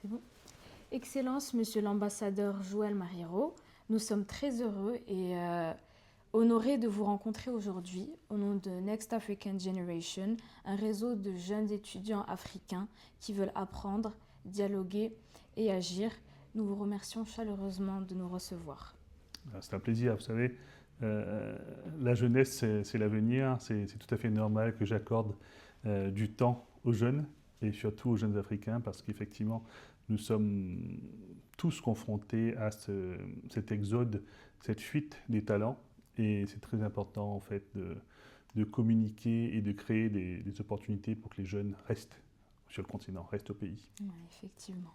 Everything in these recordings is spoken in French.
C'est bon. Excellence, Monsieur l'ambassadeur Joël Marrero, nous sommes très heureux et honorés de vous rencontrer aujourd'hui au nom de Next African Generation, un réseau de jeunes étudiants africains qui veulent apprendre, dialoguer et agir. Nous vous remercions chaleureusement de nous recevoir. C'est un plaisir, vous savez. euh, la jeunesse, c'est l'avenir. C'est tout à fait normal que j'accorde du temps aux jeunes et surtout aux jeunes Africains parce qu'effectivement, nous sommes tous confrontés à cet exode, cette fuite des talents. Et c'est très important en fait de communiquer et de créer des opportunités pour que les jeunes restent sur le continent, restent au pays. Ouais, effectivement.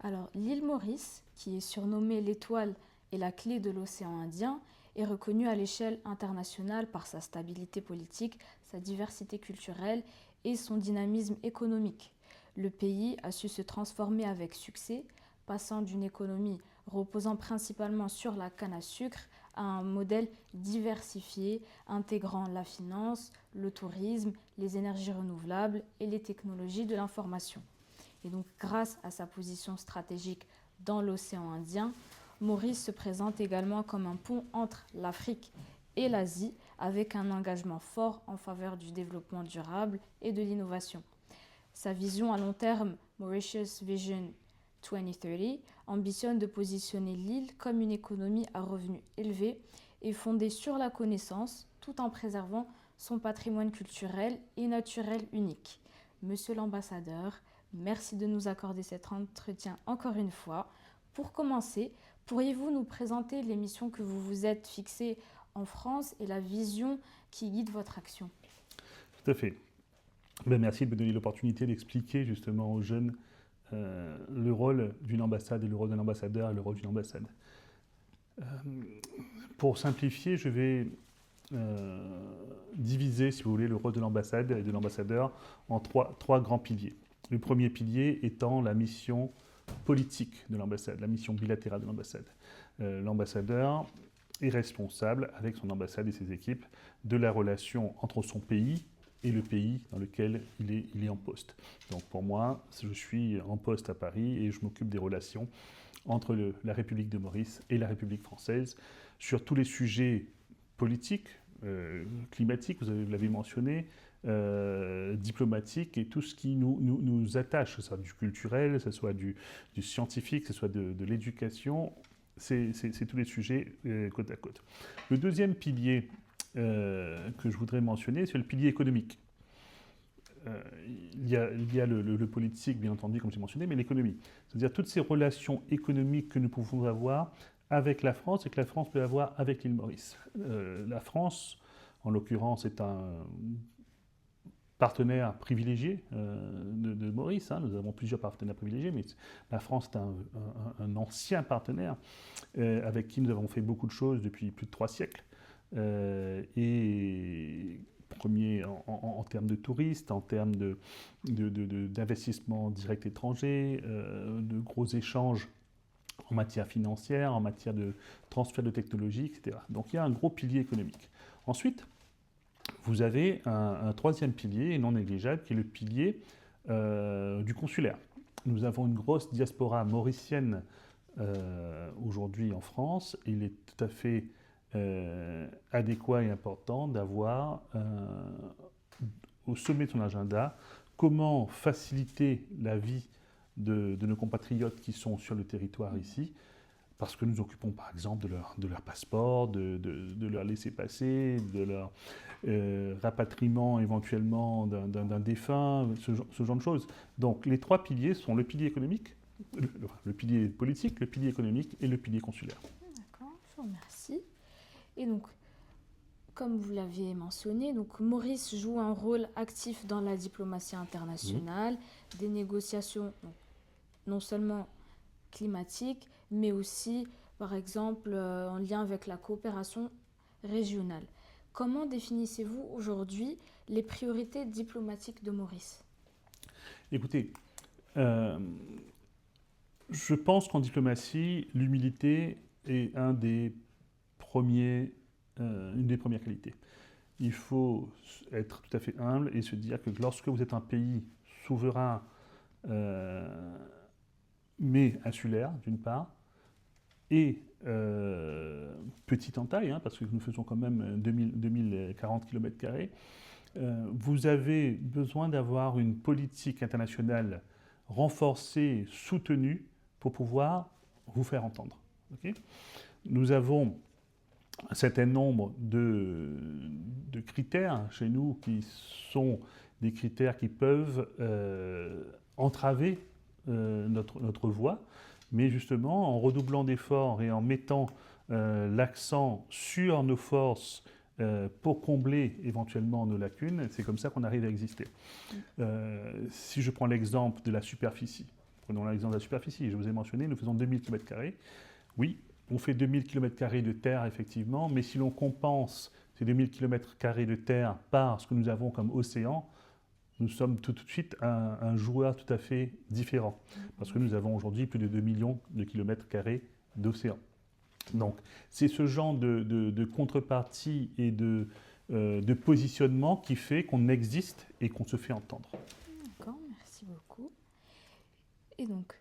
Alors, l'île Maurice, qui est surnommée l'étoile et la clé de l'océan Indien, est reconnue à l'échelle internationale par sa stabilité politique, sa diversité culturelle et son dynamisme économique. Le pays a su se transformer avec succès, passant d'une économie reposant principalement sur la canne à sucre à un modèle diversifié intégrant la finance, le tourisme, les énergies renouvelables et les technologies de l'information. Et donc, grâce à sa position stratégique dans l'océan Indien, Maurice se présente également comme un pont entre l'Afrique et l'Asie, avec un engagement fort en faveur du développement durable et de l'innovation. Sa vision à long terme, Mauritius Vision 2030, ambitionne de positionner l'île comme une économie à revenus élevés et fondée sur la connaissance, tout en préservant son patrimoine culturel et naturel unique. Monsieur l'ambassadeur, merci de nous accorder cet entretien encore une fois. Pour commencer, pourriez-vous nous présenter les missions que vous vous êtes fixées en France et la vision qui guide votre action? Tout à fait. Ben, merci de me donner l'opportunité d'expliquer justement aux jeunes le rôle d'une ambassade et le rôle d'un ambassadeur et le rôle d'une ambassade. Euh, pour simplifier, je vais diviser, si vous voulez, le rôle de l'ambassade et de l'ambassadeur en trois grands piliers. Le premier pilier étant la mission politique de l'ambassade, la mission bilatérale de l'ambassade. L'ambassadeur est responsable, avec son ambassade et ses équipes, de la relation entre son pays et le pays dans lequel il est en poste. Donc pour moi, je suis en poste à Paris et je m'occupe des relations entre la République de Maurice et la République française sur tous les sujets politiques, climatiques, vous l'avez mentionné, diplomatiques et tout ce qui nous attache, que ce soit du culturel, que ce soit du scientifique, que ce soit de l'éducation, c'est tous les sujets côte à côte. Le deuxième pilier que je voudrais mentionner, c'est le pilier économique. Il y a le politique, bien entendu, comme j'ai mentionné, mais l'économie. C'est-à-dire toutes ces relations économiques que nous pouvons avoir avec la France et que la France peut avoir avec l'île Maurice. La France, en l'occurrence, est un partenaire privilégié de Maurice. Hein. Nous avons plusieurs partenaires privilégiés, mais la France est un ancien partenaire avec qui nous avons fait beaucoup de choses depuis plus de 3 siècles. Et premier en termes de touristes, en termes d'investissement direct étranger, de gros échanges en matière financière, en matière de transfert de technologie, etc. Donc il y a un gros pilier économique. Ensuite, vous avez un troisième pilier non négligeable qui est le pilier du consulaire. Nous avons une grosse diaspora mauricienne aujourd'hui en France. Il est tout à fait adéquat et important d'avoir au sommet de son agenda comment faciliter la vie de nos compatriotes qui sont sur le territoire ici, parce que nous occupons par exemple de leur passeport, de leur laisser-passer, de leur rapatriement éventuellement d'un défunt, ce genre de choses. Donc les trois piliers sont le pilier économique, le pilier politique, le pilier économique et le pilier consulaire. D'accord, je vous remercie. Et donc, comme vous l'avez mentionné, donc Maurice joue un rôle actif dans la diplomatie internationale, des négociations non seulement climatiques, mais aussi, par exemple, en lien avec la coopération régionale. Comment définissez-vous aujourd'hui les priorités diplomatiques de Maurice? Écoutez, euh, je pense qu'en diplomatie, l'humilité est une des premières qualités. Il faut être tout à fait humble et se dire que lorsque vous êtes un pays souverain, mais insulaire d'une part, et petite en taille, hein, parce que nous faisons quand même 2040 km², vous avez besoin d'avoir une politique internationale renforcée, soutenue, pour pouvoir vous faire entendre. Okay. Nous avons un certain nombre de critères chez nous qui sont des critères qui peuvent entraver notre voie, mais justement en redoublant d'efforts et en mettant l'accent sur nos forces pour combler éventuellement nos lacunes, c'est comme ça qu'on arrive à exister. Si je prends l'exemple de la superficie, prenons l'exemple de la superficie, je vous ai mentionné, nous faisons 2000 km². Oui, on fait 2000 km² de terre, effectivement, mais si l'on compense ces 2000 km² de terre par ce que nous avons comme océan, nous sommes tout de suite un joueur tout à fait différent, parce que nous avons aujourd'hui plus de 2 millions de km² d'océan. Donc, c'est ce genre de contrepartie et de positionnement qui fait qu'on existe et qu'on se fait entendre. D'accord, merci beaucoup. Et donc,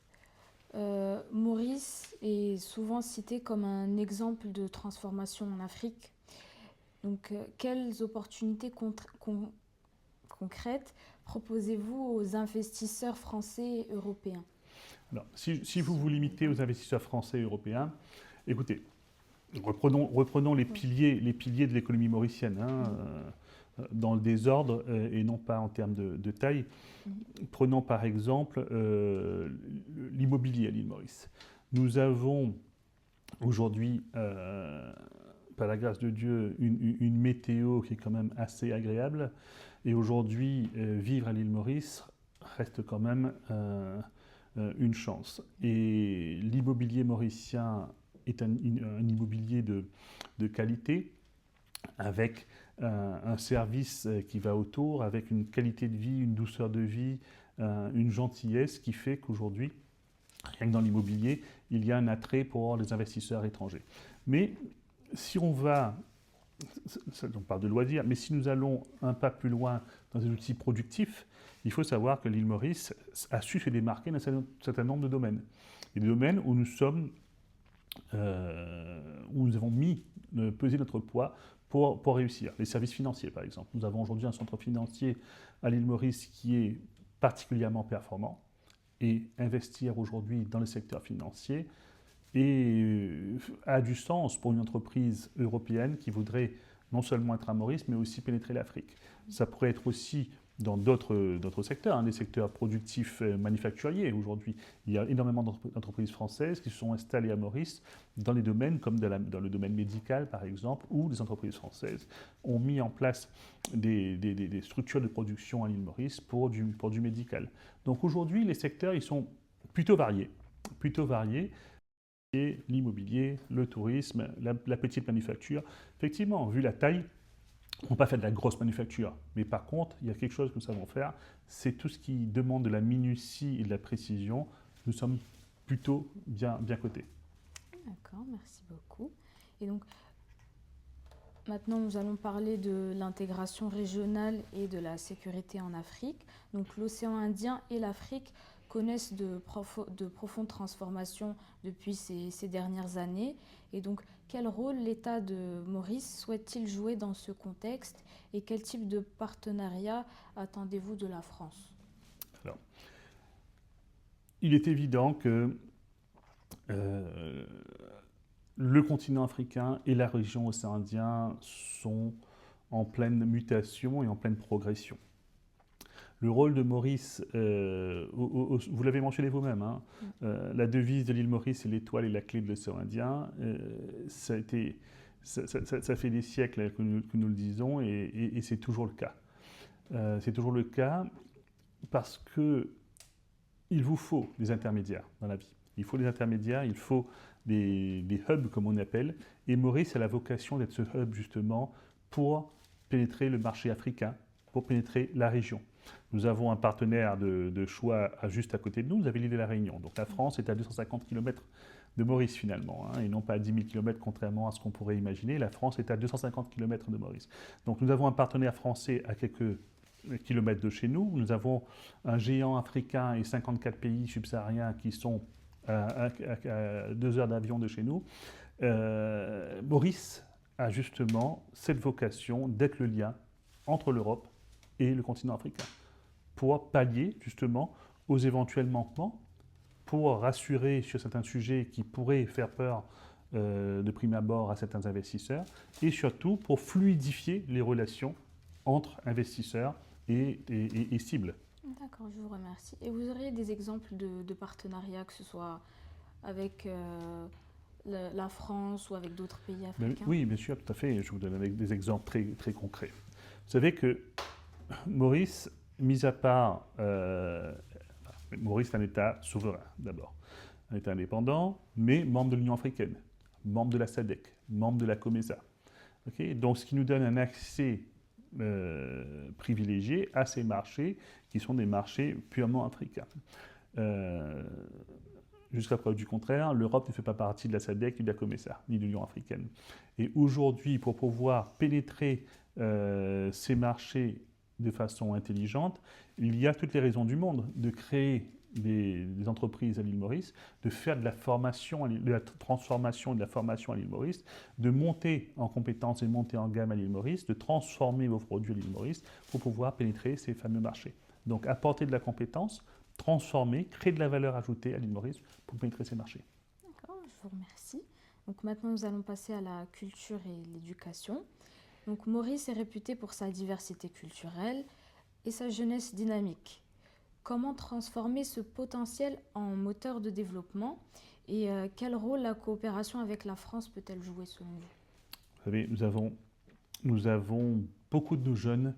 Maurice est souvent cité comme un exemple de transformation en Afrique. Donc, quelles opportunités concrètes proposez-vous aux investisseurs français et européens? Alors, si vous vous limitez aux investisseurs français et européens, écoutez, reprenons les piliers de l'économie mauricienne, hein, dans le désordre et non pas en termes de taille. Prenons par exemple l'immobilier à l'île Maurice. Nous avons aujourd'hui, par la grâce de Dieu, une météo qui est quand même assez agréable. Et aujourd'hui, vivre à l'île Maurice reste quand même une chance. Et l'immobilier mauricien est un immobilier de qualité, avec un service qui va autour, avec une qualité de vie, une douceur de vie, une gentillesse qui fait qu'aujourd'hui, rien que dans l'immobilier, il y a un attrait pour les investisseurs étrangers. Mais si on va, on parle de loisirs, mais si nous allons un pas plus loin dans des outils productifs, il faut savoir que l'île Maurice a su se démarquer dans un certain nombre de domaines. Et des domaines où nous sommes, où nous avons pesé notre poids pour réussir. Les services financiers, par exemple. Nous avons aujourd'hui un centre financier à l'île Maurice qui est particulièrement performant. Et investir aujourd'hui dans le secteur financier a du sens pour une entreprise européenne qui voudrait non seulement être à Maurice, mais aussi pénétrer l'Afrique. Ça pourrait être aussi dans d'autres secteurs, hein, des secteurs productifs manufacturiers. Aujourd'hui, il y a énormément d'entreprises françaises qui se sont installées à Maurice dans les domaines comme dans le domaine médical, par exemple, où des entreprises françaises ont mis en place des structures de production à l'île Maurice pour du médical. Donc aujourd'hui, les secteurs, ils sont plutôt variés. Et l'immobilier, le tourisme, la petite manufacture. Effectivement, vu la taille, on ne peut pas faire de la grosse manufacture. Mais par contre, il y a quelque chose que nous savons faire, c'est tout ce qui demande de la minutie et de la précision. Nous sommes plutôt bien cotés. D'accord, merci beaucoup. Et donc, maintenant, nous allons parler de l'intégration régionale et de la sécurité en Afrique. Donc, l'océan Indien et l'Afrique connaissent de profondes transformations depuis ces dernières années. Et donc, quel rôle l'État de Maurice souhaite-t-il jouer dans ce contexte et quel type de partenariat attendez-vous de la France? Alors, il est évident que le continent africain et la région océan Indien sont en pleine mutation et en pleine progression. Le rôle de Maurice, vous l'avez mentionné vous-même, hein, la devise de l'île Maurice, c'est l'étoile et la clé de l'océan Indien. Ça fait des siècles que nous le disons et c'est toujours le cas. C'est toujours le cas parce qu'il vous faut des intermédiaires dans la vie. Il faut des intermédiaires, il faut des hubs comme on appelle. Et Maurice a la vocation d'être ce hub justement pour pénétrer le marché africain, pour pénétrer la région. Nous avons un partenaire de choix juste à côté de nous, vous avez l'île de la Réunion. Donc la France est à 250 km de Maurice finalement, hein, et non pas à 10 000 km contrairement à ce qu'on pourrait imaginer. La France est à 250 km de Maurice. Donc nous avons un partenaire français à quelques kilomètres de chez nous. Nous avons un géant africain et 54 pays subsahariens qui sont à 2 heures d'avion de chez nous, Maurice a justement cette vocation d'être le lien entre l'Europe et le continent africain, pour pallier justement aux éventuels manquements, pour rassurer sur certains sujets qui pourraient faire peur de prime abord à certains investisseurs, et surtout pour fluidifier les relations entre investisseurs et cibles. D'accord, je vous remercie. Et vous auriez des exemples de partenariats, que ce soit avec la France ou avec d'autres pays africains? Oui, bien sûr, tout à fait. Je vous donne avec des exemples très, très concrets. Vous savez que Maurice, mis à part... Maurice est un État souverain, d'abord. Un État indépendant, mais membre de l'Union africaine, membre de la SADC, membre de la COMESA. Okay, donc, ce qui nous donne un accès privilégié à ces marchés qui sont des marchés purement africains. Jusqu'à preuve du contraire, l'Europe ne fait pas partie de la SADC, ni de la COMESA, ni de l'Union africaine. Et aujourd'hui, pour pouvoir pénétrer ces marchés de façon intelligente, il y a toutes les raisons du monde de créer des entreprises à l'île Maurice, de faire de la formation, de la transformation et de la formation à l'île Maurice, de monter en compétences et monter en gamme à l'île Maurice, de transformer vos produits à l'île Maurice pour pouvoir pénétrer ces fameux marchés. Donc apporter de la compétence, transformer, créer de la valeur ajoutée à l'île Maurice pour pénétrer ces marchés. D'accord, je vous remercie. Donc maintenant, nous allons passer à la culture et l'éducation. Donc Maurice est réputé pour sa diversité culturelle et sa jeunesse dynamique. Comment transformer ce potentiel en moteur de développement et quel rôle la coopération avec la France peut-elle jouer selon vous? Vous savez, nous avons beaucoup de nos jeunes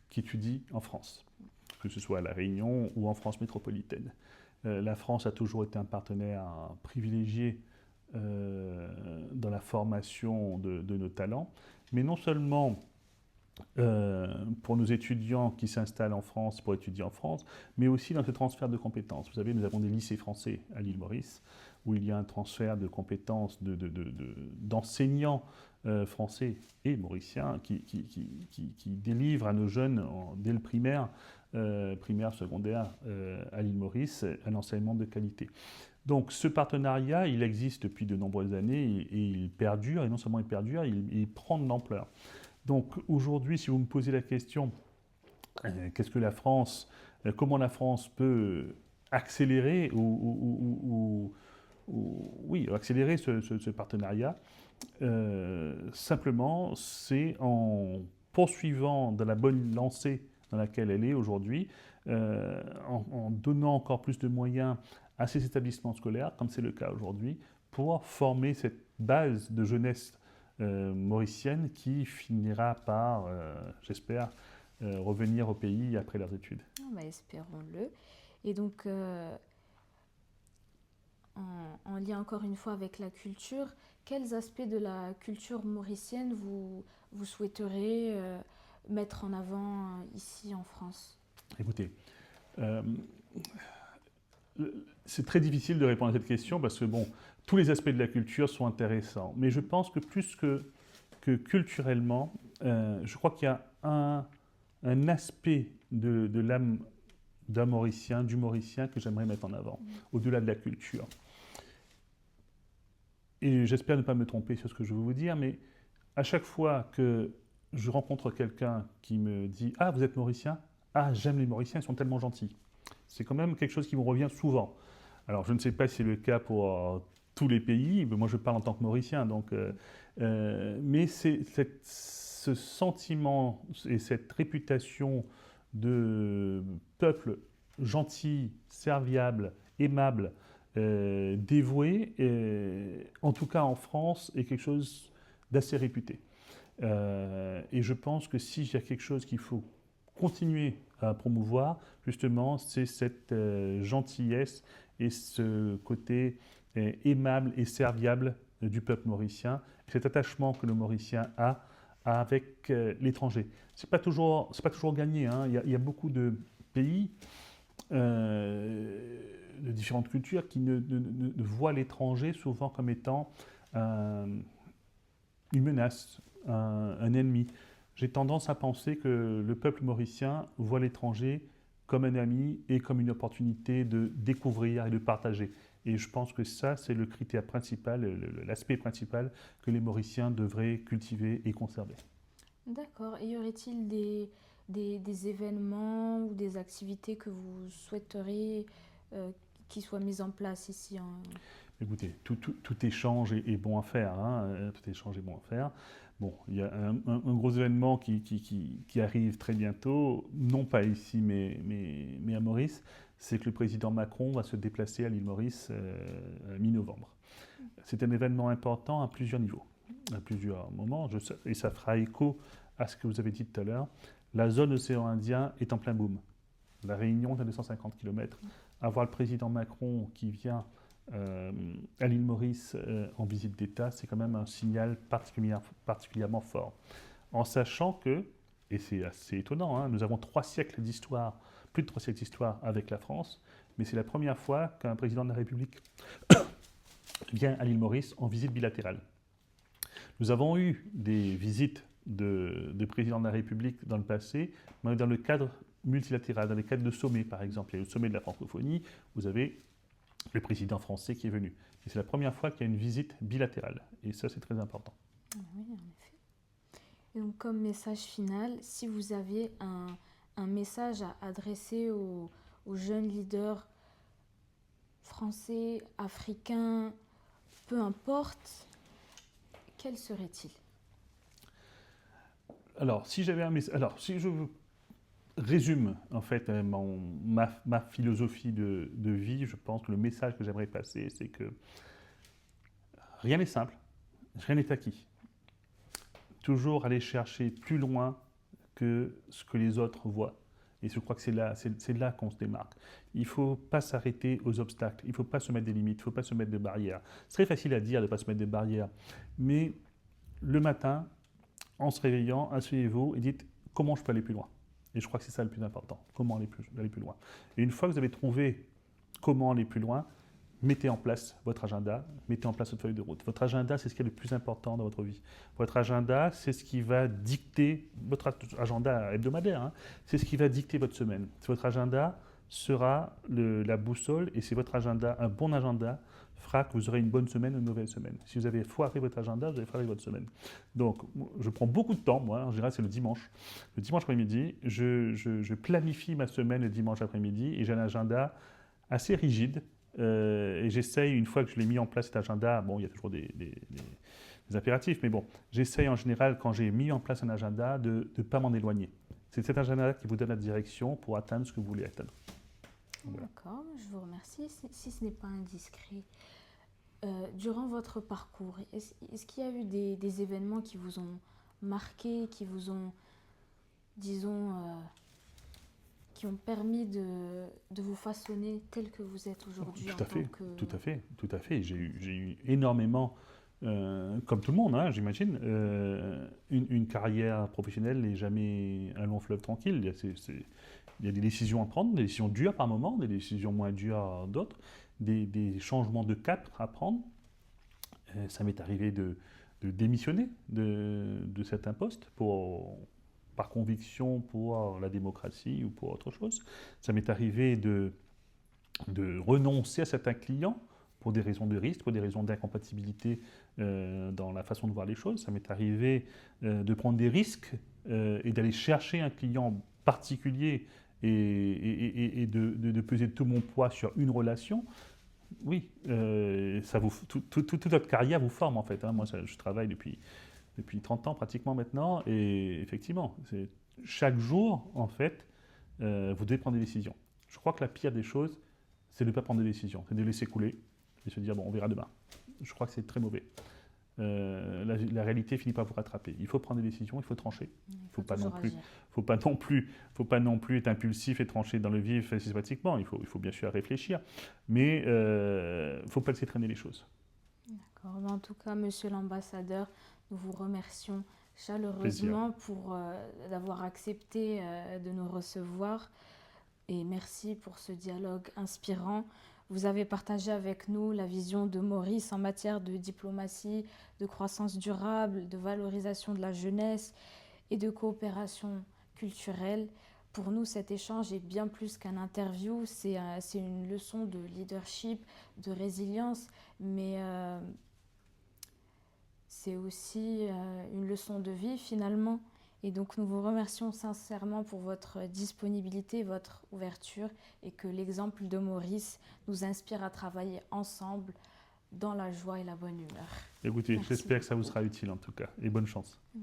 qui étudient en France, que ce soit à La Réunion ou en France métropolitaine. La France a toujours été un partenaire privilégié dans la formation de nos talents, mais non seulement pour nos étudiants qui s'installent en France pour étudier en France, mais aussi dans ce transfert de compétences. Vous savez, nous avons des lycées français à l'île Maurice, où il y a un transfert de compétences d'enseignants français et mauriciens qui délivrent à nos jeunes, dès le primaire, secondaire, à l'île Maurice, un enseignement de qualité. Donc ce partenariat, il existe depuis de nombreuses années et il perdure, et non seulement il perdure, il prend de l'ampleur. Donc aujourd'hui, si vous me posez la question, qu'est-ce que la France, comment la France peut accélérer accélérer ce partenariat, simplement, c'est en poursuivant dans la bonne lancée dans laquelle elle est aujourd'hui, en donnant encore plus de moyens à ces établissements scolaires, comme c'est le cas aujourd'hui, pour former cette base de jeunesse mauricienne qui finira par, j'espère, revenir au pays après leurs études. Espérons-le. Et donc, en lien encore une fois avec la culture, quels aspects de la culture mauricienne vous souhaiteriez mettre en avant ici en France? Écoutez, c'est très difficile de répondre à cette question parce que, bon, tous les aspects de la culture sont intéressants. Mais je pense que plus que culturellement, je crois qu'il y a un aspect de l'âme d'un Mauricien, du Mauricien que j'aimerais mettre en avant, au-delà de la culture. Et j'espère ne pas me tromper sur ce que je veux vous dire, mais à chaque fois que je rencontre quelqu'un qui me dit « Ah, vous êtes Mauricien ? Ah, j'aime les Mauriciens, ils sont tellement gentils. » C'est quand même quelque chose qui me revient souvent. Alors, je ne sais pas si c'est le cas pour tous les pays, mais moi je parle en tant que Mauricien, donc, mais ce sentiment et cette réputation de peuple gentil, serviable, aimable, dévoué, en tout cas en France, est quelque chose d'assez réputé. Et je pense que s'il y a quelque chose qu'il faut continuer à promouvoir, justement, c'est cette gentillesse et ce côté aimable et serviable du peuple mauricien, cet attachement que le Mauricien a avec l'étranger. C'est pas toujours gagné, hein. Il y a beaucoup de pays de différentes cultures qui ne voient l'étranger souvent comme étant une menace, un ennemi. J'ai tendance à penser que le peuple mauricien voit l'étranger comme un ami et comme une opportunité de découvrir et de partager. Et je pense que ça, c'est le critère principal, l'aspect principal que les Mauriciens devraient cultiver et conserver. D'accord. Et y aurait-il des événements ou des activités que vous souhaiteriez euh, qui soient mises en place ici en... Écoutez, tout échange est bon à faire, hein, tout échange est bon à faire. Bon, il y a un gros événement qui arrive très bientôt, non pas ici, mais à Maurice, c'est que le président Macron va se déplacer à l'île Maurice mi-novembre. C'est un événement important à plusieurs niveaux, à plusieurs moments, et ça fera écho à ce que vous avez dit tout à l'heure. La zone océan Indien est en plein boom. La Réunion est à 250 km. Avoir le président Macron qui vient à l'île Maurice en visite d'État, c'est quand même un signal particulièrement fort. En sachant que, et c'est assez étonnant, hein, nous avons 3 siècles d'histoire, plus de 3 siècles d'histoire avec la France, mais c'est la première fois qu'un président de la République vient à l'île Maurice en visite bilatérale. Nous avons eu des visites de présidents de la République dans le passé, mais dans le cadre multilatéral, dans les cadres de sommets par exemple. Il y a le sommet de la francophonie, vous avez le président français qui est venu. Et c'est la première fois qu'il y a une visite bilatérale. Et ça, c'est très important. Oui, en effet. Et donc, comme message final, si vous aviez un message à adresser aux jeunes leaders français, africains, peu importe, quel serait-il? Alors, si je résume en fait ma philosophie de vie, je pense que le message que j'aimerais passer, c'est que rien n'est simple, rien n'est acquis. Toujours aller chercher plus loin que ce que les autres voient. Et je crois que c'est là qu'on se démarque. Il ne faut pas s'arrêter aux obstacles, il ne faut pas se mettre des limites, il ne faut pas se mettre de barrières. C'est très facile à dire de ne pas se mettre des barrières, mais le matin, en se réveillant, asseyez-vous et dites comment je peux aller plus loin. Et je crois que c'est ça le plus important, comment aller plus loin. Et une fois que vous avez trouvé comment aller plus loin, mettez en place votre agenda, mettez en place votre feuille de route. Votre agenda, c'est ce qui est le plus important dans votre vie. Votre agenda, c'est ce qui va dicter, votre agenda hebdomadaire, hein, c'est ce qui va dicter votre semaine. Votre agenda sera la boussole, et c'est votre agenda, un bon agenda, fera que vous aurez une bonne semaine ou une mauvaise semaine. Si vous avez foiré votre agenda, vous allez foirer votre semaine. Donc, je prends beaucoup de temps, moi, en général, c'est le dimanche. Le dimanche après-midi, je planifie ma semaine le dimanche après-midi, et j'ai un agenda assez rigide. Et j'essaye, une fois que je l'ai mis en place cet agenda, bon, il y a toujours des impératifs, mais bon, j'essaye en général, quand j'ai mis en place un agenda, de ne pas m'en éloigner. C'est cet agenda qui vous donne la direction pour atteindre ce que vous voulez atteindre. Voilà. D'accord, je vous remercie. Si ce n'est pas indiscret, durant votre parcours, est-ce qu'il y a eu des événements qui vous ont marqué, qui vous ont, disons, qui ont permis de vous façonner tel que vous êtes aujourd'hui? Tout à fait. J'ai eu énormément, comme tout le monde, hein, j'imagine, une carrière professionnelle n'est jamais un long fleuve tranquille. Il y a des décisions à prendre, des décisions dures par moment, des décisions moins dures d'autres, des changements de cap à prendre. Ça m'est arrivé de démissionner de certains postes par conviction pour la démocratie ou pour autre chose. Ça m'est arrivé de renoncer à certains clients pour des raisons de risque, pour des raisons d'incompatibilité dans la façon de voir les choses. Ça m'est arrivé de prendre des risques et d'aller chercher un client particulier et de peser tout mon poids sur une relation. Oui, toute votre carrière vous forme en fait. Hein. Moi, je travaille depuis 30 ans pratiquement maintenant, et effectivement, chaque jour, en fait, vous devez prendre des décisions. Je crois que la pire des choses, c'est de ne pas prendre de décision, c'est de laisser couler et se dire, bon, on verra demain. Je crois que c'est très mauvais. La réalité finit par vous rattraper. Il faut prendre des décisions, il faut trancher. Il ne faut pas non plus être impulsif et trancher dans le vif systématiquement. Il faut bien sûr réfléchir, mais il ne faut pas laisser traîner les choses. D'accord. En tout cas, monsieur l'ambassadeur, nous vous remercions chaleureusement pour d'avoir accepté de nous recevoir, et merci pour ce dialogue inspirant. Vous avez partagé avec nous la vision de Maurice en matière de diplomatie, de croissance durable, de valorisation de la jeunesse et de coopération culturelle. pour nous, cet échange est bien plus qu'un interview, c'est une leçon de leadership, de résilience, mais c'est aussi une leçon de vie finalement. Et donc nous vous remercions sincèrement pour votre disponibilité, votre ouverture, et que l'exemple de Maurice nous inspire à travailler ensemble dans la joie et la bonne humeur. Écoutez, Merci j'espère que ça vous beaucoup. sera utile en tout cas, et bonne chance.